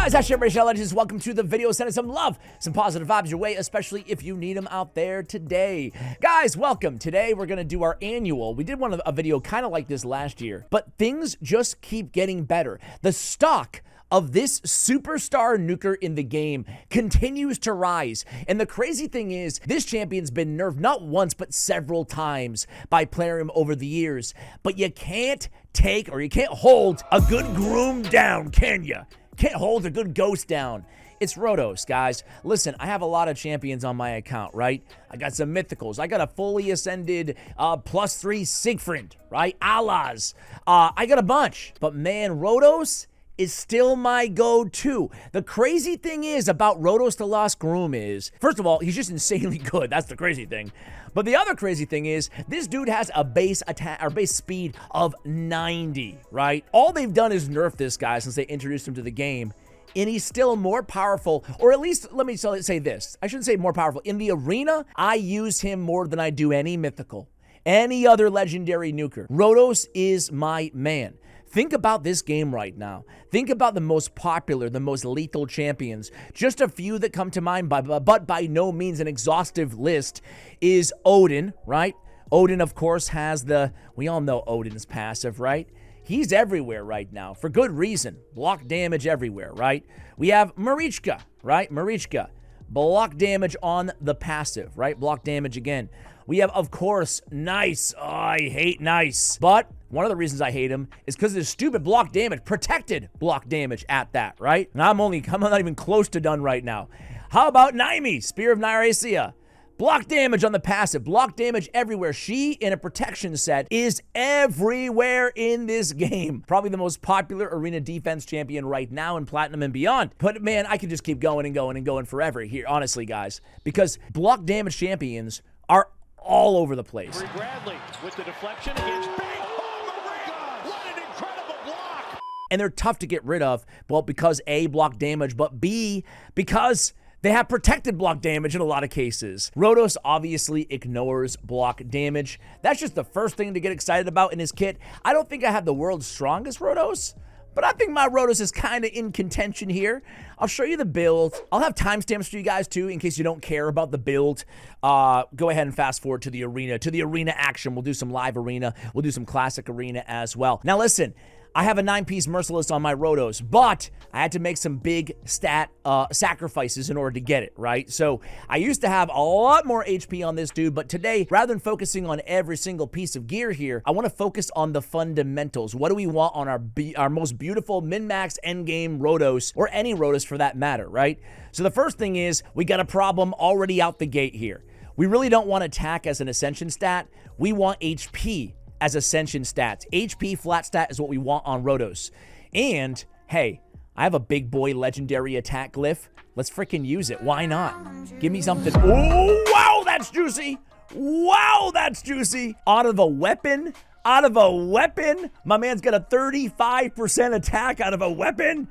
Guys, that's your British Legends. Welcome to the video. Sending some love, some positive vibes your way, especially if you need them out there today. Guys, welcome. Today, we're going to do our annual. We did a video kind of like this last year, but things just keep getting better. The stock of this superstar nuker in the game continues to rise. And the crazy thing is, this champion's been nerfed not once, but several times by Plarium over the years. But you can't take, or you can't hold a good groom down, can you? Can't hold a good ghost down. It's Rotos, guys. Listen, I have a lot of champions on my account, right? I got some Mythicals. I got a fully ascended +3 Siegfried, right? Allahs. I got a bunch. But man, Rotos is still my go-to. The crazy thing is about Rotos the Lost Groom is, first of all, he's just insanely good. That's the crazy thing. But the other crazy thing is, this dude has a base attack or base speed of 90, right? All they've done is nerf this guy since they introduced him to the game, and he's still more powerful, or at least, let me say this. I shouldn't say more powerful. In the arena, I use him more than I do any mythical, any other legendary nuker. Rotos is my man. Think about this game right now. Think about the most popular, the most lethal champions. Just a few that come to mind, but by no means an exhaustive list, is Odin, right? Odin, of course, has we all know Odin's passive, right? He's everywhere right now, for good reason. Block damage everywhere, right? We have Marichka, right? Marichka. Block damage on the passive, right? Block damage again. We have, of course, Nice. Oh, I hate Nice. But one of the reasons I hate him is because of his stupid block damage, protected block damage at that, right? And I'm not even close to done right now. How about Naimi, Spear of Nyracia? Block damage on the passive, block damage everywhere. She, in a protection set, is everywhere in this game. Probably the most popular arena defense champion right now in Platinum and beyond. But man, I can just keep going and going and going forever here, honestly, guys. Because block damage champions are all over the place. Bradley with the deflection against Bing. Oh my God! What an incredible block! And they're tough to get rid of, well, because A, block damage, but B, because they have protected block damage in a lot of cases. Rotos obviously ignores block damage. That's just the first thing to get excited about in his kit. I don't think I have the world's strongest Rotos, but I think my Rotos is kind of in contention here. I'll show you the build. I'll have timestamps for you guys too, in case you don't care about the build. Go ahead and fast forward to the arena action. We'll do some live arena. We'll do some classic arena as well. Now listen, I have a 9-piece Merciless on my Rotos, but I had to make some big stat sacrifices in order to get it, right? So I used to have a lot more HP on this dude, but today, rather than focusing on every single piece of gear here, I want to focus on the fundamentals. What do we want on our most beautiful min-max endgame Rotos, or any Rotos for that matter, right? So the first thing is, we got a problem already out the gate here. We really don't want attack as an ascension stat. We want HP as ascension stats. HP flat stat is what we want on Rotos. And, hey, I have a big boy legendary attack glyph. Let's freaking use it. Why not? Give me something. Oh, wow, that's juicy. Wow, that's juicy. Out of a weapon? Out of a weapon? My man's got a 35% attack out of a weapon?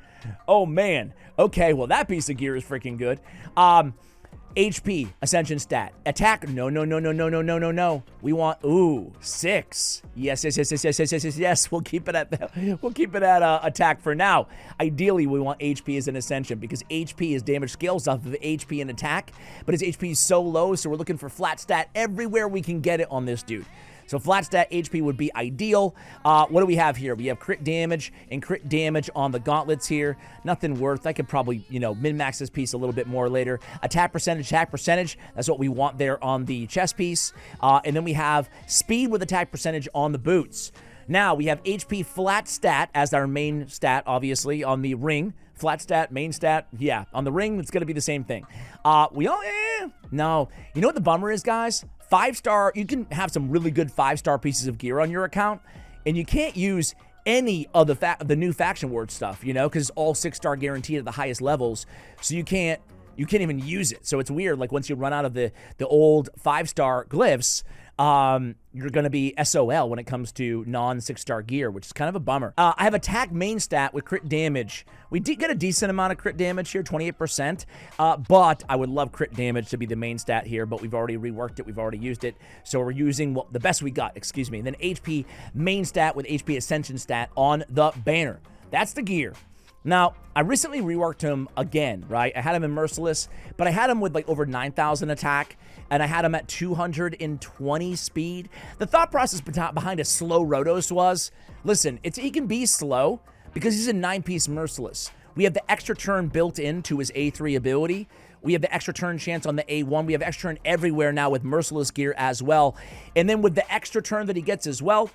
Oh, man. Okay, well, that piece of gear is freaking good. HP, ascension stat. Attack, no. We want, ooh, 6. Yes. We'll keep it at attack for now. Ideally, we want HP as an ascension, because HP is damage scales off of HP and attack, but his HP is so low, so we're looking for flat stat everywhere we can get it on this dude. So flat stat HP would be ideal. What do we have here? We have crit damage and crit damage on the gauntlets here. Nothing worth. I could probably, min-max this piece a little bit more later. Attack percentage. That's what we want there on the chest piece. And then we have speed with attack percentage on the boots. Now, we have HP flat stat as our main stat, obviously, on the ring. Flat stat, main stat, yeah. On the ring, it's going to be the same thing. No. You know what the bummer is, guys? 5-star, you can have some really good 5-star pieces of gear on your account, and you can't use any of the new faction ward stuff, because it's all 6-star guaranteed at the highest levels, so you can't even use it. So it's weird, like once you run out of the old 5-star glyphs, you're going to be SOL when it comes to non-6-star gear, which is kind of a bummer. I have attack main stat with crit damage. We did get a decent amount of crit damage here, 28%, but I would love crit damage to be the main stat here, but we've already reworked it. We've already used it, so we're using the best we got, excuse me. And then HP main stat with HP ascension stat on the banner. That's the gear. Now, I recently reworked him again, right? I had him in Merciless, but I had him with like over 9,000 attack, and I had him at 220 speed. The thought process behind a slow Rotos was, listen, he can be slow because he's a 9-piece Merciless. We have the extra turn built into his A3 ability. We have the extra turn chance on the A1. We have extra turn everywhere now with Merciless gear as well. And then with the extra turn that he gets as well,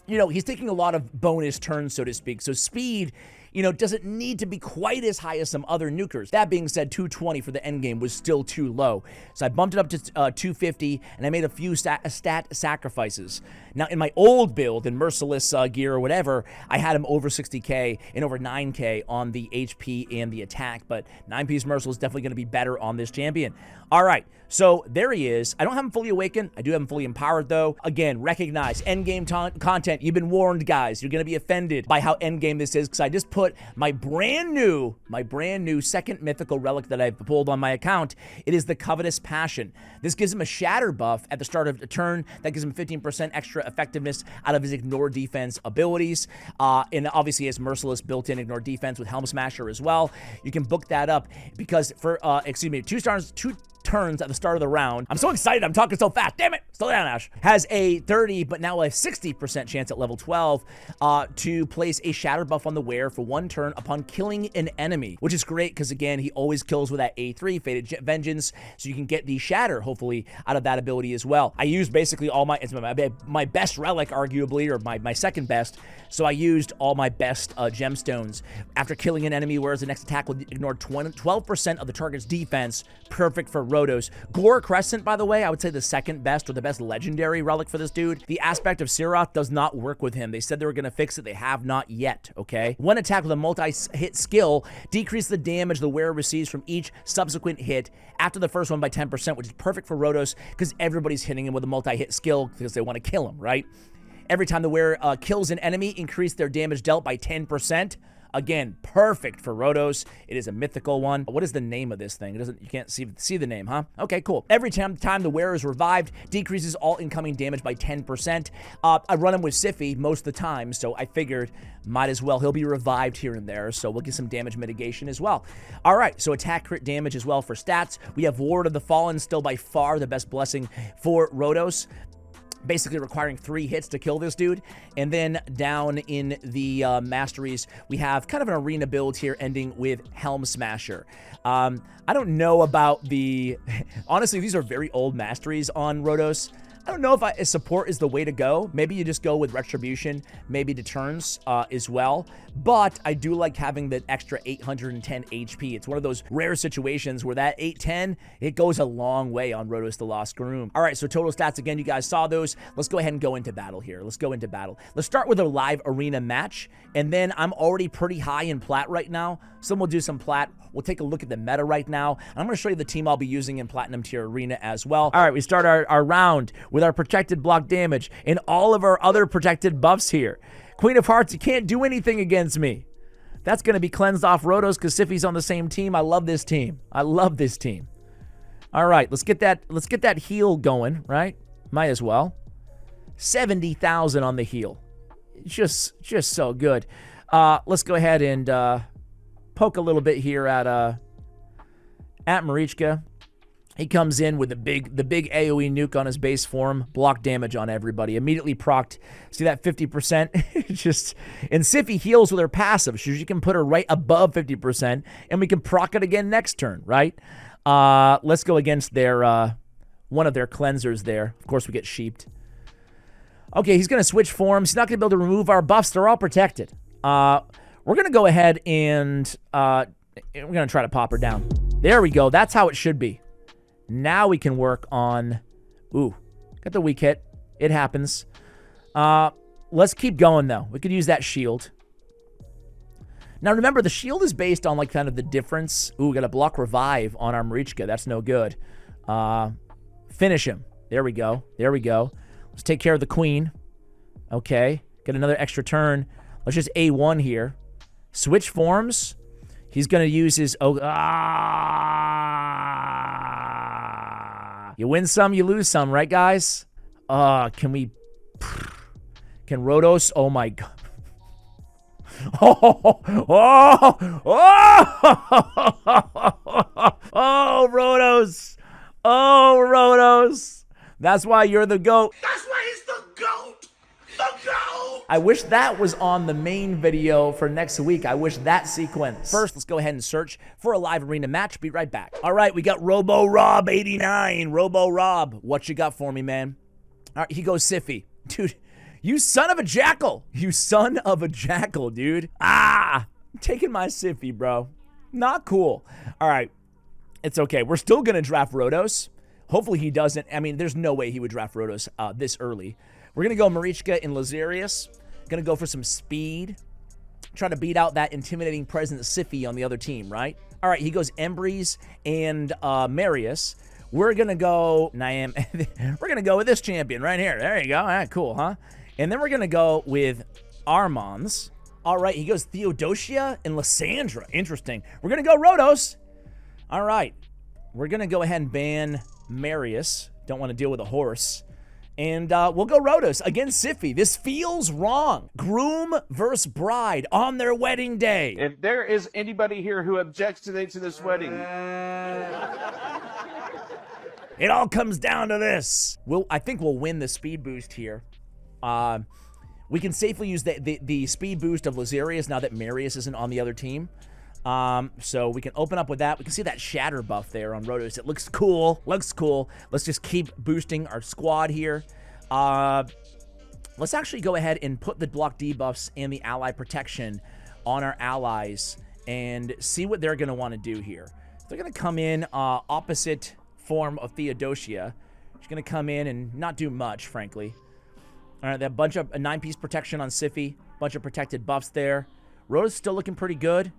you know, he's taking a lot of bonus turns, so to speak. So speed, you know, doesn't need to be quite as high as some other nukers. That being said, 220 for the end game was still too low. So I bumped it up to 250, and I made a few stat sacrifices. Now, in my old build, in Merciless gear or whatever, I had him over 60k and over 9k on the HP and the attack, but 9-piece Merciless is definitely going to be better on this champion. All right, so there he is. I don't have him fully awakened. I do have him fully empowered, though. Again, recognize endgame content. You've been warned, guys. You're going to be offended by how endgame this is, because I just put my brand new second mythical relic that I've pulled on my account. It is the Covetous Passion. This gives him a shatter buff at the start of a turn that gives him 15% extra effectiveness out of his ignore defense abilities. And obviously his Merciless built-in ignore defense with Helm Smasher as well. You can book that up because for, 2 turns at the start of the round. I'm so excited. I'm talking so fast. Damn it. Slow down, Ash. Has a 30, but now a 60% chance at level 12 to place a shatter buff on the wearer for 1 turn upon killing an enemy, which is great because, again, he always kills with that A3, Fated Vengeance, so you can get the shatter, hopefully, out of that ability as well. I used basically all it's my best relic, arguably, or my second best, so I used all my best gemstones. After killing an enemy, whereas the next attack will ignore 12% of the target's defense, perfect for Rotos. Gore Crescent, by the way, I would say the second best or the best legendary relic for this dude. The aspect of Siroth does not work with him. They said they were going to fix it. They have not yet, okay? One attack with a multi-hit skill decrease the damage the wearer receives from each subsequent hit after the first one by 10%, which is perfect for Rotos because everybody's hitting him with a multi-hit skill because they want to kill him, right? Every time the wearer kills an enemy, increase their damage dealt by 10%. Again, perfect for Rotos. It is a mythical one. What is the name of this thing? You can't see the name, huh? Okay, cool. Every time the wearer is revived, decreases all incoming damage by 10%. I run him with Syphy most of the time, so I figured might as well. He'll be revived here and there, so we'll get some damage mitigation as well. All right, so attack crit damage as well for stats. We have Ward of the Fallen, still by far the best blessing for Rotos, basically requiring 3 hits to kill this dude. And then down in the masteries, we have kind of an arena build here ending with Helm Smasher. I don't know about the... Honestly, these are very old masteries on Rotos. I don't know if support is the way to go. Maybe you just go with Retribution, maybe Deterrence as well. But I do like having that extra 810 HP. It's one of those rare situations where that 810, it goes a long way on Rotos the Lost Groom. All right, so total stats, again, you guys saw those. Let's go ahead and go into battle here. Let's go into battle. Let's start with a live arena match. And then I'm already pretty high in Plat right now. So we'll do some Plat. We'll take a look at the meta right now. I'm going to show you the team I'll be using in Platinum Tier Arena as well. All right, we start our round with our protected block damage and all of our other protected buffs here. Queen of Hearts, you can't do anything against me. That's going to be cleansed off Rotos because Syphy's on the same team. I love this team. I love this team. All right, let's get that heal going, right? Might as well. 70,000 on the heal. Just so good. Let's go ahead and poke a little bit here at Marichka. He comes in with the big AoE nuke on his base form, block damage on everybody, immediately procced. See that 50%? And Syphy heals with her passive, so you can put her right above 50%, and we can proc it again next turn, right? Let's go against their one of their cleansers there. Of course, we get sheeped. Okay, he's going to switch forms. He's not going to be able to remove our buffs. They're all protected. We're going to go ahead and we're going to try to pop her down. There we go. That's how it should be. Now we can work on... Ooh, got the weak hit. It happens. Let's keep going, though. We could use that shield. Now, remember, the shield is based on, like, kind of the difference. Ooh, we got a block revive on our Marichka. That's no good. Finish him. There we go. There we go. Let's take care of the queen. Okay. Get another extra turn. Let's just A1 here. Switch forms. He's going to use his... You win some, you lose some, right, guys? Can we... Can Rotos... Oh, my God. Oh, oh, oh, oh, Rotos. Oh, Rotos. That's why you're the GOAT. That's why he's the GOAT. The GOAT. I wish that was on the main video for next week. I wish that sequence. First, let's go ahead and search for a live arena match. Be right back. All right, we got Robo Rob 89. Robo Rob, what you got for me, man? All right, he goes Syphy. Dude, you son of a jackal. You son of a jackal, dude. I'm taking my Syphy, bro. Not cool. All right, it's okay. We're still going to draft Rotos. Hopefully he doesn't. I mean, there's no way he would draft Rotos this early. We're going to go Marichka and Lazarius. Going to go for some speed. Try to beat out that intimidating presence Syphy on the other team, right? All right, he goes Embreeze and Marius. We're going to go Niam. We're going to go with this champion right here. There you go. All right, cool, huh? And then we're going to go with Armand's. All right, he goes Theodosia and Lysandra. Interesting. We're going to go Rotos. All right. We're going to go ahead and ban Marius. Don't want to deal with a horse. And we'll go Rotos against Syphy. This feels wrong. Groom versus bride on their wedding day. If there is anybody here who objects to this wedding, it all comes down to this. I think we'll win the speed boost here. We can safely use the speed boost of Lazarius now that Marius isn't on the other team. So we can open up with that. We can see that shatter buff there on Rotos. It looks cool. Looks cool. Let's just keep boosting our squad here. Let's actually go ahead and put the block debuffs and the ally protection on our allies and see what they're going to want to do here. They're going to come in opposite form of Theodosia. She's going to come in and not do much, frankly. All right, that bunch of a 9-piece protection on Syphy. Bunch of protected buffs there. Rotos still looking pretty good.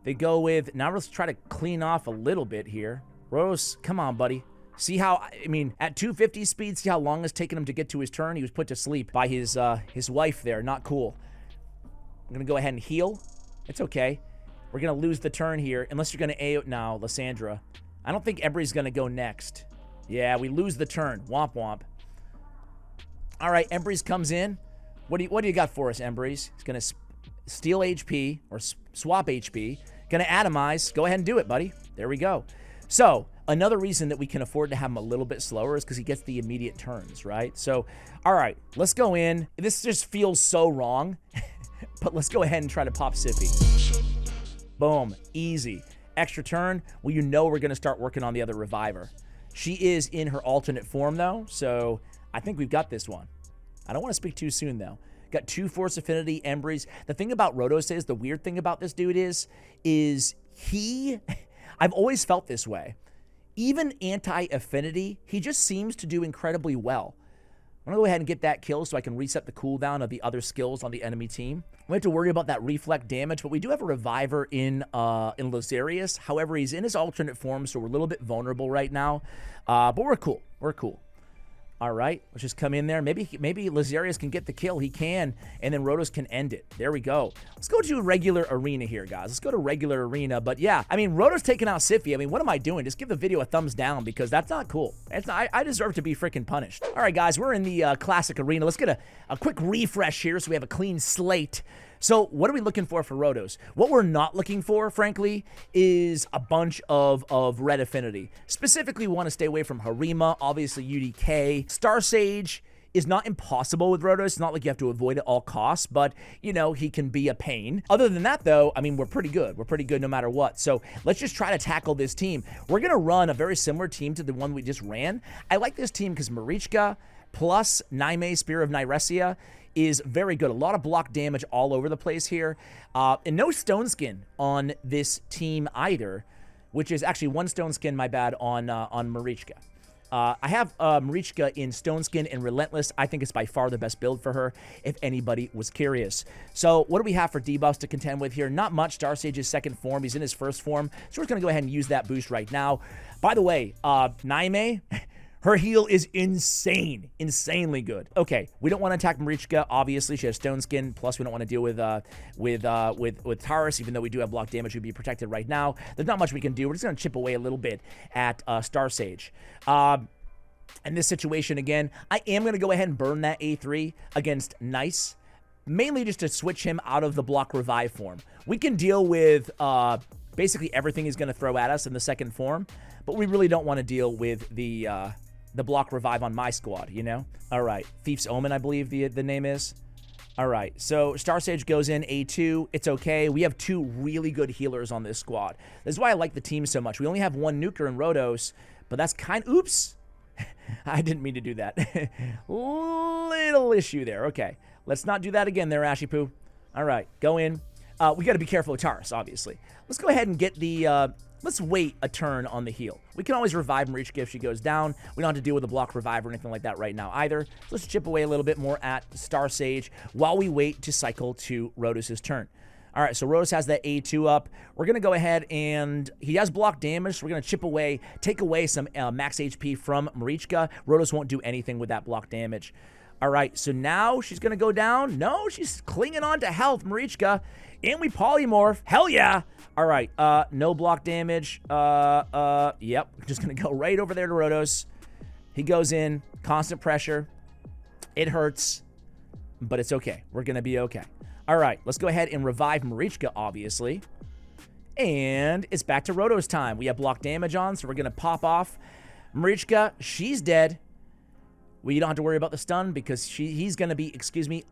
They go with, now let's try to clean off a little bit here. Rotos, come on, buddy. See how, I mean, at 250 speed, see how long it's taken him to get to his turn? He was put to sleep by his wife there. Not cool. I'm going to go ahead and heal. It's okay. We're going to lose the turn here, unless you're going to AO now, Lysandra. I don't think Embry's going to go next. Yeah, we lose the turn. Womp womp. All right, Embry's comes in. What do you got for us, Embry's? He's going to steal HP, or swap HP. Gonna atomize. Go ahead and do it, buddy. There we go. So, another reason that we can afford to have him a little bit slower is because he gets the immediate turns, right? So, all right, let's go in. This just feels so wrong, but let's go ahead and try to pop Syphy. Boom. Easy. Extra turn. Well, you know we're gonna start working on the other reviver. She is in her alternate form, though, so I think we've got this one. I don't want to speak too soon, though. Got 2 Force Affinity, Embreeze. The thing about Rotos is, the weird thing about this dude is he, I've always felt this way. Even anti-affinity, he just seems to do incredibly well. I'm going to go ahead and get that kill so I can reset the cooldown of the other skills on the enemy team. We have to worry about that reflect damage, but we do have a reviver in Lazarius. However, he's in his alternate form, so we're a little bit vulnerable right now. But we're cool. We're cool. All right, let's just come in there. Maybe Lazarius can get the kill. He can, and then Rotos can end it. There we go. Let's go to regular arena here, guys. Let's go to regular arena. But yeah, I mean, Rotos taking out Syphy. I mean, what am I doing? Just give the video a thumbs down because that's not cool. It's not, I deserve to be freaking punished. All right, guys, we're in the classic arena. Let's get a quick refresh here so we have a clean slate. So what are we looking for Rotos? What we're not looking for, frankly, is a bunch of red affinity. Specifically, we want to stay away from Harima, obviously UDK. Star Sage is not impossible with Rotos. It's not like you have to avoid it at all costs, but, you know, he can be a pain. Other than that, though, I mean, we're pretty good. We're pretty good no matter what. So let's just try to tackle this team. We're going to run a very similar team to the one we just ran. I like this team because Marichka plus Naime, Spear of Nyresia, is very good. A lot of block damage all over the place here. And no Stone Skin on this team either, which is actually 1 Stone Skin, my bad, on Marichka. I have Marichka in Stone Skin and Relentless. I think it's by far the best build for her, if anybody was curious. So what do we have for debuffs to contend with here? Not much. Star Sage's second form. He's in his first form. So we're going to go ahead and use that boost right now. By the way, Naime, her heal is insane. Insanely good. Okay, we don't want to attack Marichka. Obviously, she has Stone Skin. Plus, we don't want to deal with Taurus, even though we do have block damage. We'd be protected right now. There's not much we can do. We're just going to chip away a little bit at Star Sage. In this situation, again, I am going to go ahead and burn that A3 against Nice. mainly just to switch him out of the block revive form. We can deal with basically everything he's going to throw at us in the second form, but we really don't want to deal with the block revive on my squad, you know? All right, Thief's Omen, I believe the name is. All right, so Star Sage goes in A2. It's okay. We have 2 really good healers on this squad. This is why I like the team so much. We only have 1 Nuker and Rotos, but that's kind of... Oops. I didn't mean to do that. Little issue there. Okay, let's not do that again there, Ashy Poo. All right, go in. We got to be careful with Taurus, obviously. Let's go ahead and get the... let's wait a turn on the heal. We can always revive Marichka if she goes down. We don't have to deal with a block revive or anything like that right now either. So let's chip away a little bit more at Star Sage while we wait to cycle to Rotos' turn. All right, so Rotos has that A2 up. We're going to go ahead and he has block damage, so we're going to chip away, take away some max HP from Marichka. Rotos won't do anything with that block damage. All right, so now she's going to go down. No, she's clinging on to health, Marichka. And we polymorph. Hell yeah. All right, no block damage. Yep, just going to go right over there to Rotos. He goes in, constant pressure. It hurts, but it's okay. We're going to be okay. All right, let's go ahead and revive Marichka, obviously. And it's back to Rotos time. We have block damage on, so we're going to pop off Marichka. She's dead. We don't have to worry about the stun because he's going to be,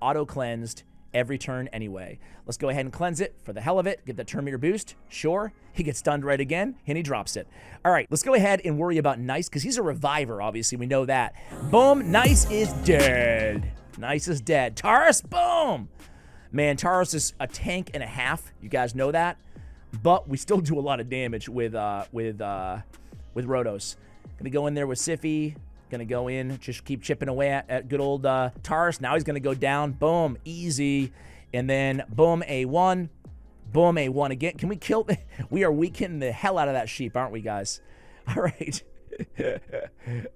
auto-cleansed every turn anyway. Let's go ahead and cleanse it for the hell of it. Get the turn meter boost. Sure. He gets stunned right again, and he drops it. All right, let's go ahead and worry about Nice because he's a reviver, obviously. We know that. Boom. Nice is dead. Nice is dead. Taurus, boom. Man, Taurus is a tank and a half. You guys know that. But we still do a lot of damage with Rotos. Gonna go in there with Syphy. Gonna go in, just keep chipping away at good old Taurus. Now he's gonna go down. Boom, easy. And then boom, A1. Boom, A1 again. Can we kill? We are weakening the hell out of that sheep, aren't we, guys? All right.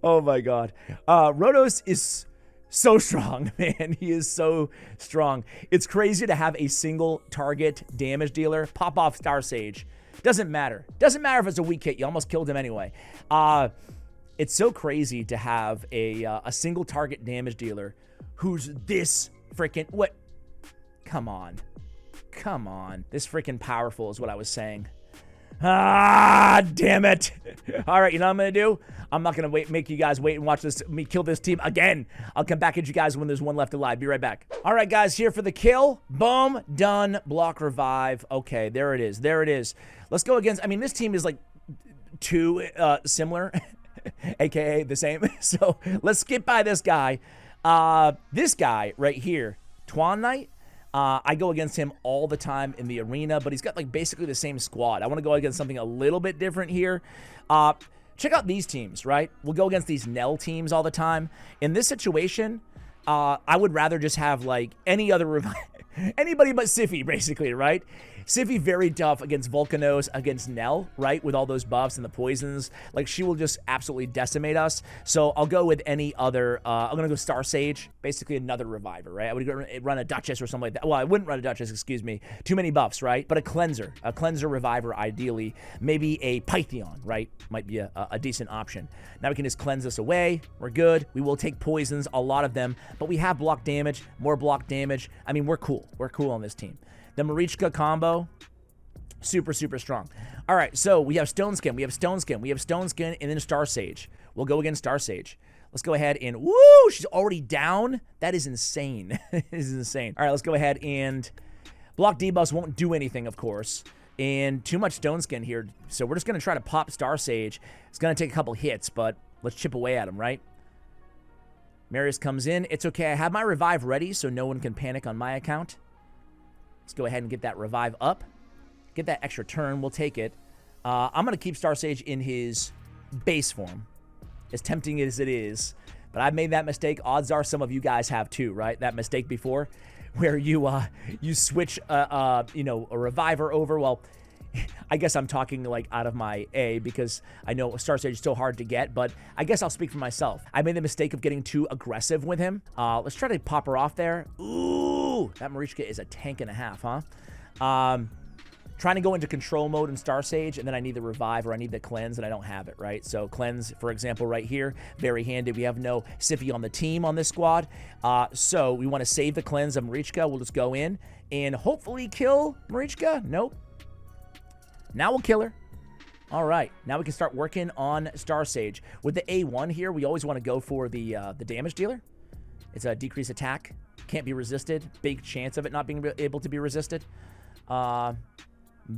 Oh my God. Rotos is so strong, man. He is so strong. It's crazy to have a single target damage dealer pop off Star Sage. Doesn't matter. Doesn't matter if it's a weak hit. You almost killed him anyway. It's so crazy to have a single target damage dealer who's this freaking... What? Come on. Come on. This freaking powerful is what I was saying. Ah, damn it. All right, you know what I'm going to do? I'm not going to make you guys wait and watch me kill this team again. I'll come back at you guys when there's one left alive. Be right back. All right, guys, here for the kill. Boom, done. Block revive. Okay, there it is. There it is. Let's go against... I mean, this team is like too similar, a.k.a. the same. So let's skip by this guy. This guy right here, Twan Knight. I go against him all the time in the arena, but he's got like basically the same squad. I want to go against something a little bit different here. Check out these teams, right? We'll go against these Nell teams all the time. In this situation, I would rather just have like any other anybody but Syphy, basically, right? Syphy very tough against Volcanos, against Nell, right? With all those buffs and the poisons. Like, she will just absolutely decimate us. So I'll go with any other... I'm going to go Star Sage, basically another reviver, right? I would run a Duchess or something like that. Well, I wouldn't run a Duchess, excuse me. Too many buffs, right? But a cleanser reviver, ideally. Maybe a Pytheon, right? Might be a decent option. Now we can just cleanse this away. We're good. We will take poisons, a lot of them. But we have block damage, more block damage. I mean, we're cool. We're cool on this team. The Marichka combo, super, super strong. All right, so we have Stone Skin, we have Stone Skin, we have Stone Skin, and then Star Sage. We'll go against Star Sage. Let's go ahead and, woo, she's already down. That is insane. It is insane. All right, let's go ahead and block debuffs won't do anything, of course. And too much Stone Skin here, so we're just going to try to pop Star Sage. It's going to take a couple hits, but let's chip away at him, right? Marius comes in. It's okay. I have my revive ready, so no one can panic on my account. Let's go ahead and get that revive up. Get that extra turn. We'll take it. I'm going to keep Star Sage in his base form, as tempting as it is. But I've made that mistake. Odds are some of you guys have too, right? That mistake before where you switch a reviver over. Well, I guess I'm talking like out of my A because I know Star Sage is so hard to get, but I guess I'll speak for myself. I made the mistake of getting too aggressive with him. Let's try to pop her off there. Ooh, that Marichka is a tank and a half, huh? trying to go into control mode in Star Sage, and then I need the revive or I need the cleanse, and I don't have it, right? So cleanse, for example, right here, very handy. We have no Syphy on the team on this squad. So we want to save the cleanse of Marichka. We'll just go in and hopefully kill Marichka. Nope. Now we'll kill her. All right, now we can start working on Star Sage. With the A1 here, we always want to go for the damage dealer. It's a decreased attack. Can't be resisted. Big chance of it not being able to be resisted.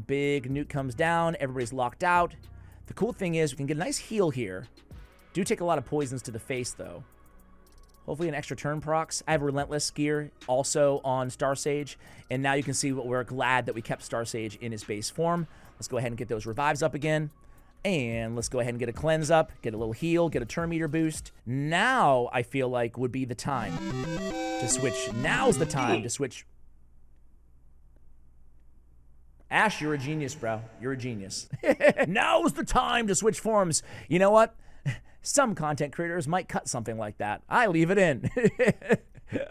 Big nuke comes down. Everybody's locked out. The cool thing is we can get a nice heal here. Do take a lot of poisons to the face, though. Hopefully an extra turn procs. I have Relentless gear also on Star Sage. And now you can see what we're glad that we kept Star Sage in his base form. Let's go ahead and get those revives up again. And let's go ahead and get a cleanse up, get a little heal, get a turn meter boost. Now I feel like would be the time to switch. Now's the time to switch. Ash, you're a genius, bro. You're a genius. Now's the time to switch forms. You know what? Some content creators might cut something like that. I leave it in.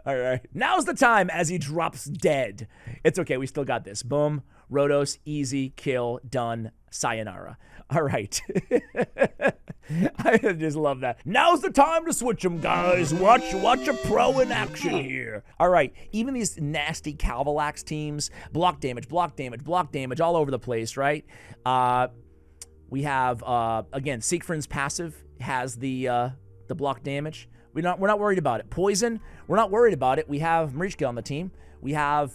All right. Now's the time as he drops dead. It's okay. We still got this. Boom. Rotos, easy, kill, done, sayonara. All right. I just love that. Now's the time to switch them, guys. Watch a pro in action here. All right. Even these nasty Calvalax teams, block damage all over the place, right? We have, again, Siegfried's passive has the block damage. We're not worried about it. Poison, we're not worried about it. We have Marichka on the team. We have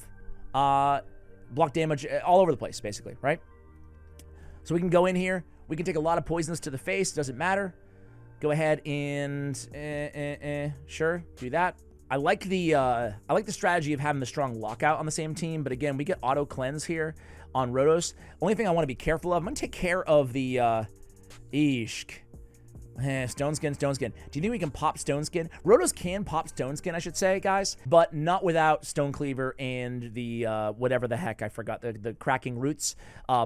block damage all over the place, basically, right? So we can go in here. We can take a lot of poisons to the face. Doesn't matter. Go ahead and sure, do that. I like the strategy of having the strong lockout on the same team, but again, we get auto cleanse here on Rotos. Only thing I want to be careful of, I'm gonna take care of the Ishk. Stone Skin. Do you think we can pop Stone Skin? Rotos can pop Stone Skin, I should say, guys, but not without Stone Cleaver and the whatever the heck, I forgot, the Cracking Roots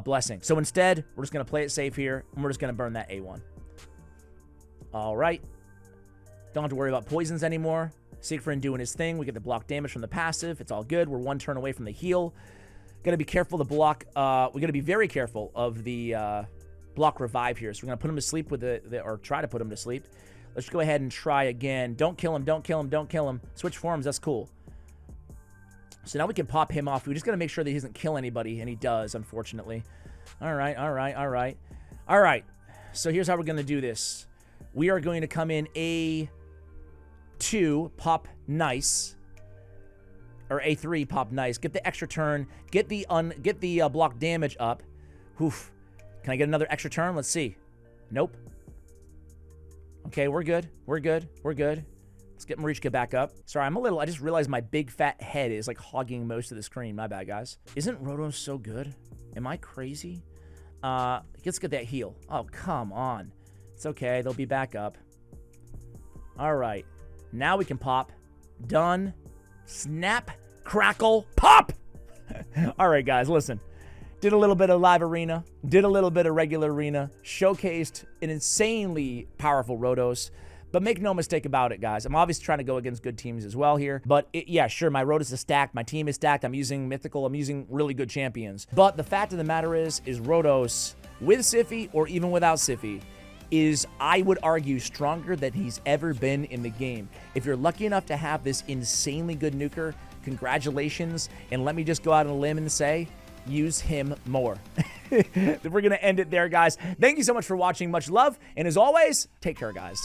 blessing. So instead, we're just going to play it safe here, and we're just going to burn that A1. All right. Don't have to worry about poisons anymore. Siegfried doing his thing. We get the block damage from the passive. It's all good. We're one turn away from the heal. Got to be careful to block. We got to be very careful of the block revive here. So we're going to put him to sleep with or try to put him to sleep. Let's go ahead and try again. Don't kill him. Switch forms. That's cool. So now we can pop him off. We just got to make sure that he doesn't kill anybody, and he does, unfortunately. All right. So here's how we're going to do this. We are going to come in A2, pop nice. Or A3, pop nice. Get the extra turn. Get the block damage up. Oof. Can I get another extra turn? Let's see. Nope. Okay, we're good. Let's get Marichka back up. Sorry, I just realized my big fat head is like hogging most of the screen. My bad, guys. Isn't Rotos so good? Am I crazy? Let's get that heal. Oh, come on. It's okay. They'll be back up. All right. Now we can pop. Done. Snap. Crackle. Pop! All right, guys, listen. Did a little bit of live arena, did a little bit of regular arena, showcased an insanely powerful Rotos. But make no mistake about it, guys. I'm obviously trying to go against good teams as well here. But yeah, sure, my Rotos is stacked. My team is stacked. I'm using Mythical. I'm using really good champions. But the fact of the matter is Rotos, with Syphy or even without Syphy, is, I would argue, stronger than he's ever been in the game. If you're lucky enough to have this insanely good nuker, congratulations. And let me just go out on a limb and say, use him more. We're going to end it there, guys. Thank you so much for watching. Much love. And as always, take care, guys.